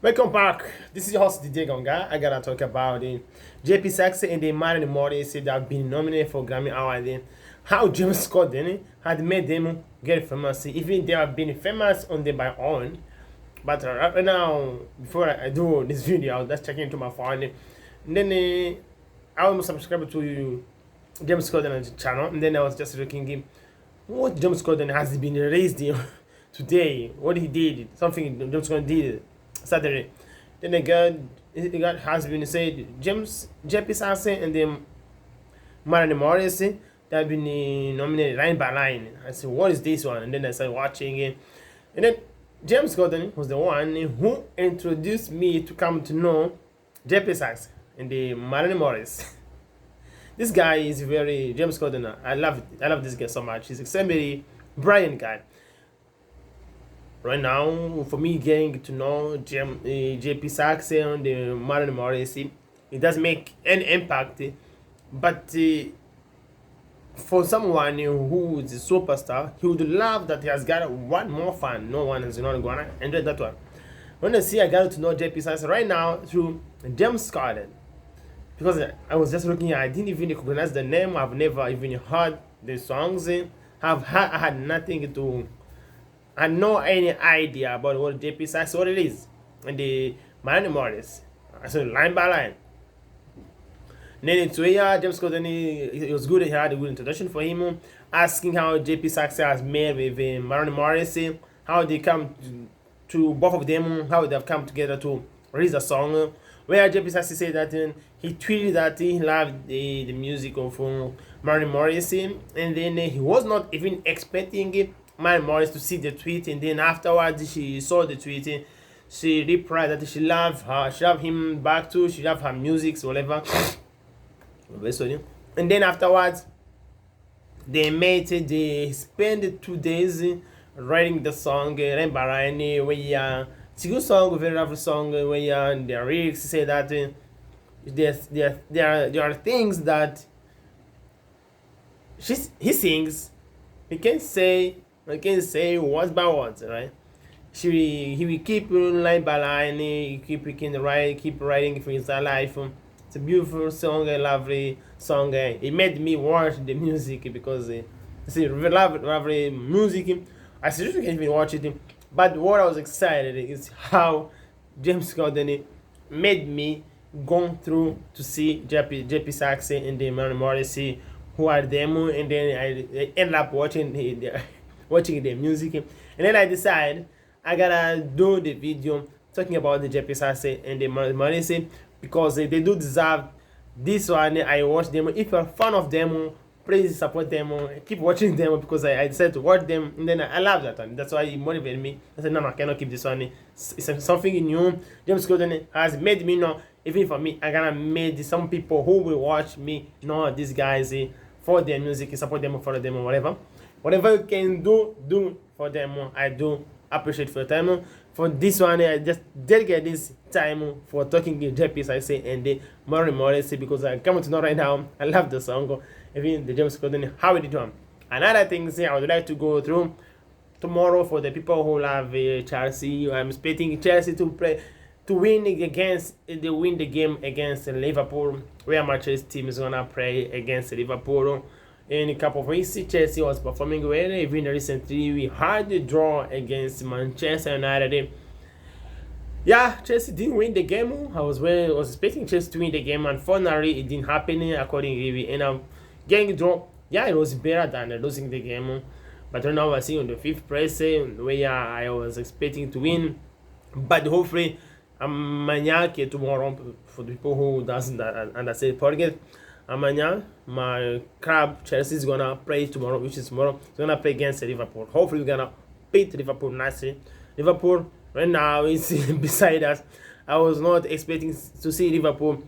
Welcome back. This is your host DJ Gonga. I gotta talk about the JP Saxe and the Maren Morris that have been nominated for Grammy Award. How James Corden had made them get famous, even they have been famous on their by own. But right now, before I do this video, I was just checking into my phone. And then I was subscribed to James Corden channel, and then I was just looking what James Corden has been raised today, what he did, something James Corden did Saturday. Then again, has been said James JP Sasse and then Maren Morris they have been nominated line by line. I said, what is this one? And then I started watching it. And then James Corden was the one who introduced me to come to know JP Saxe and the Maren Morris. This guy is very James Corden. I love this guy so much. He's a very brilliant guy. Right now, for me getting to know JP Saxe and the Maren Morris, it doesn't make any impact. But for someone who is a superstar, he would love that he has got one more fan. No one is not gonna enjoy that one. When I got to know JP Saxe right now through James Corden, because I was just looking at, I didn't even recognize the name. I've never even heard the songs. I had nothing to. I had no any idea about what JP Saxe, what it is, and the Maren Morris. I said line by line. And then it's where James Corden, it was good. He had a good introduction for him, asking how JP Saxe has made with Maren Morris, how they come to both of them, how they have come together to release a song. Where JP Saxe said that he tweeted that he loved the music of Maren Morris, and then he was not even expecting Maren Morris to see the tweet, and then afterwards she saw the tweet. She replied that she loved her, she loved him back too, she loved her music, so whatever. And then afterwards, they spent 2 days writing the song Rain Barani, where it's a good song, a very lovely song, where the lyrics say that there are things that he sings, he can say words by words, right? He will keep line by line, he keep writing for his life. It's a beautiful song, a lovely song. It made me watch the music because it's a lovely music. I seriously can't even watch it. But what I was excited is how James Corden made me go through to see JP Saxe and the Maren Morris, who are them, and then I ended up watching the music, and then I decided I gotta do the video talking about the JP Saxe and the Maren Morris, because they do deserve this one. I watch them. If you're a fan of them, please support them, keep watching them, because I decided to watch them, and then I love that one. That's why it motivated me. I said, no, I cannot keep this one. It's something new. James Corden has made me know, even for me, I'm gonna make some people who will watch me know these guys for their music, support them, follow them, or whatever you can do for them. I do appreciate for your time. For this one, I just dedicate this time for talking to JP Saxe and the Maren Morris, because I come to know right now, I love the song, even the James Corden, how it done. Another thing I would like to go through tomorrow for the people who love Chelsea. I'm expecting Chelsea to win the game against Liverpool, where Manchester team is gonna play against Liverpool. In a couple of weeks, Chelsea was performing well. Even recently, we had a draw against Manchester United. Yeah, Chelsea didn't win the game. I was expecting Chelsea to win the game. Unfortunately, it didn't happen. Accordingly, we ended up getting a draw. Yeah, it was better than losing the game. But right now, I see on the 5th place, where I was expecting to win. But hopefully, amanhã, que tomorrow, for the people who doesn't understand Portuguese, amanhã, my club Chelsea is gonna play tomorrow, which is tomorrow. It's gonna play against Liverpool. Hopefully, we're gonna beat Liverpool nicely. Liverpool right now is beside us. I was not expecting to see Liverpool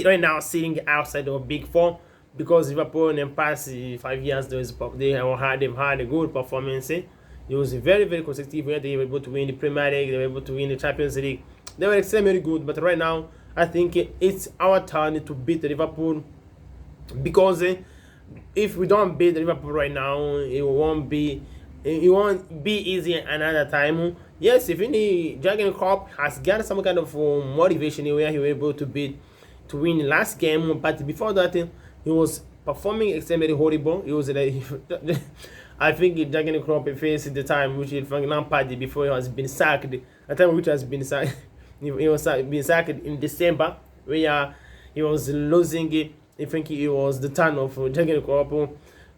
right now sitting outside of Big Four, because Liverpool in the past 5 years they've had a good performance. It was very, very consecutive where they were able to win the Premier League, they were able to win the Champions League. They were extremely good, but right now I think it's our turn to beat Liverpool, because if we don't beat Liverpool right now, it won't be easy another time. Yes, even the Dragon Cup has got some kind of motivation where he was able to win the last game, but before that, he was performing extremely horrible. He was I think the Dragon Cup faced the time which Frank Lampard before he has been sacked. The time which has been sacked, he was been sacked in December, where he was losing it. I think it was the turn of Dragon Cup.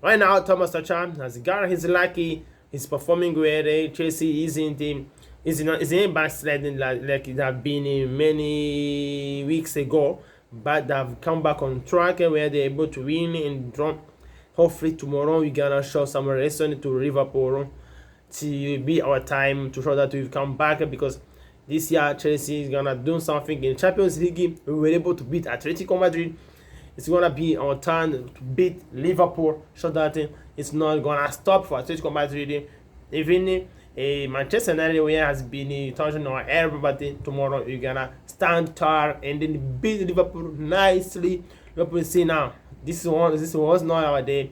Right now, Thomas Tuchel has got his lucky. He's performing well. Chelsea isn't backsliding like it have been many weeks ago, but they've come back on track where they're able to win and draw. Hopefully tomorrow we're gonna show some reason to Liverpool to be our time to show that we've come back, because this year Chelsea is gonna do something in Champions League. We were able to beat Atletico Madrid. It's gonna be our turn to beat Liverpool, so that it's not gonna stop for Atletico Madrid. Even Manchester United, where has been touching our everybody, tomorrow we're gonna stand tall and then beat Liverpool nicely. Liverpool see now. This was not our day.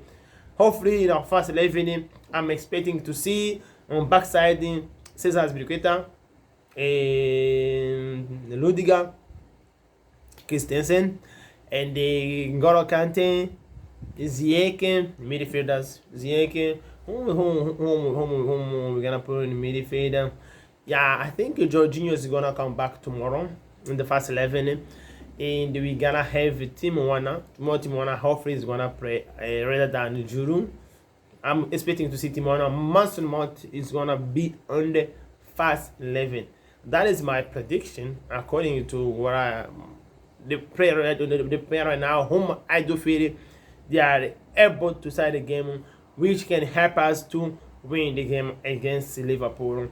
Hopefully in our first 11, I'm expecting to see on backside Cesar Azpilicueta, Ludiger, Christensen, and the N'Golo Kante, Ziyech, midfielders. Ziyech, who we're gonna put in the midfielder? Yeah, I think Jorginho is gonna come back tomorrow in the first 11, and we're gonna have Team Werner. Tomorrow, Team Werner hopefully is gonna play rather than Giroud. I'm expecting to see Team Werner. Mason Mount is gonna be on the first 11. That is my prediction according to what the player right now, whom I do feel they are able to side the game, which can help us to win the game against Liverpool.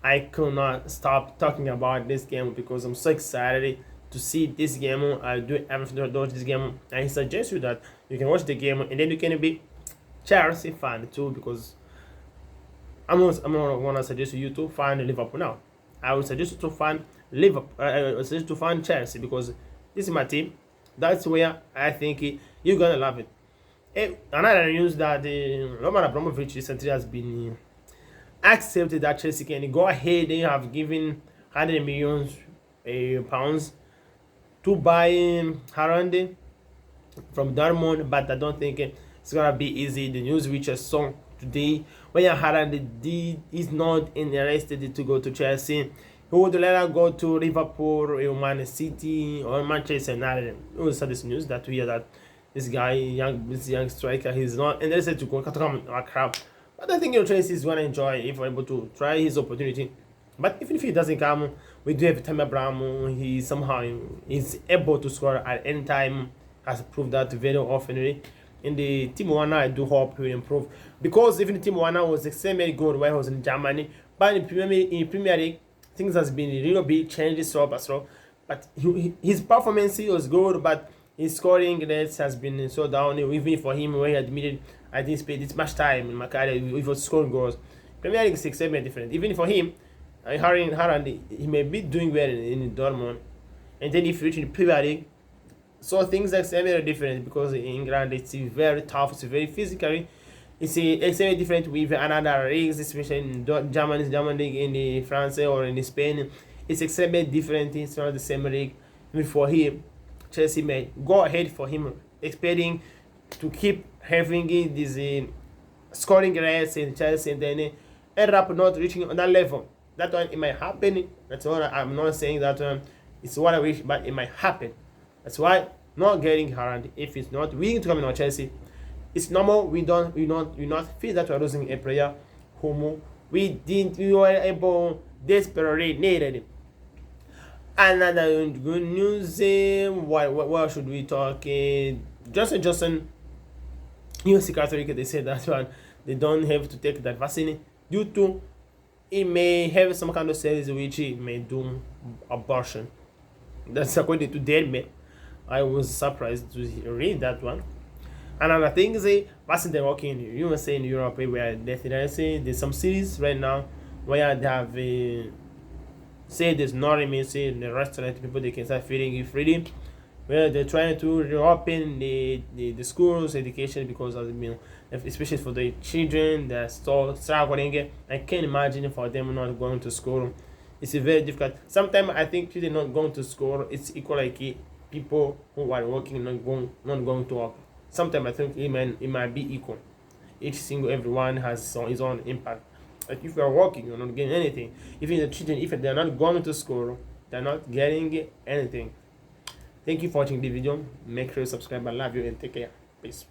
I could not stop talking about this game because I'm so excited to see this game. I do everything to watch this game. I suggest you that you can watch the game and then you can be Chelsea fan too, because I'm not gonna suggest you to find Liverpool now. I would suggest you to find Liverpool. I would suggest you to find Chelsea, because this is my team. That's where I think you're gonna love it. Another news that Roman Abramovich recently has been accepted that Chelsea can go ahead. They have given 100 million pounds to buy Haaland from Dortmund, but I don't think it's gonna be easy. The news which I saw today, when Haaland is not interested to go to Chelsea, he would rather go to Liverpool or Man City or Manchester United. We also saw this news that we hear that this young striker, he's not interested to come crap. But I think Chelsea is gonna enjoy if we're able to try his opportunity. But even if he doesn't come, we do have Tammy Abraham. He somehow is able to score at any time. Has proved that very often. In the Team Werner, I do hope he will improve, because even Team Werner was extremely good when he was in Germany, but in Premier League things has been a little bit changed so. But his performance was good, but his scoring rates has been so down. Even for him, when he admitted, I didn't spend this much time in my career if was scoring goals. Premier League is extremely different. Even for him, Haaland, he may be doing well in Dortmund, and then if you reach in the Premier League, so things are extremely different, because in England it's very tough, it's very physically. It's extremely different with another leagues, especially in German league, in France or in Spain. It's extremely different. It's not the same league. For him, Chelsea may go ahead for him, expecting to keep having this scoring rates in Chelsea, and then end up not reaching on that level. That one, it might happen. That's what I'm not saying that it's what I wish, but it might happen. That's why not getting Haaland, if it's not willing to come in on Chelsea, it's normal. We not feel that we're losing a player whom we were able desperately needed. Another good news. What should we talk? Johnson, US Catholic, they said that one they don't have to take that vaccine due to it may have some kind of cells which may do abortion. That's according to Deadman. I was surprised to read that one. Another thing is vaccine they're working in USA in Europe, where there's some cities right now where they have say there's no remains in the restaurant, people they can start feeding you freely. where they're trying to reopen the schools education because of especially for the children that are still struggling. I can't imagine for them not going to school. It's a very difficult. Sometimes I think children not going to school, it's equal like people who are working not going to work. Sometimes I think it might be equal. Each single everyone has his own impact. Like if you are working, you're not getting anything. Even the children, if they're not going to school, they're not getting anything. Thank you for watching the video. Make sure you subscribe. I love you and take care. Peace.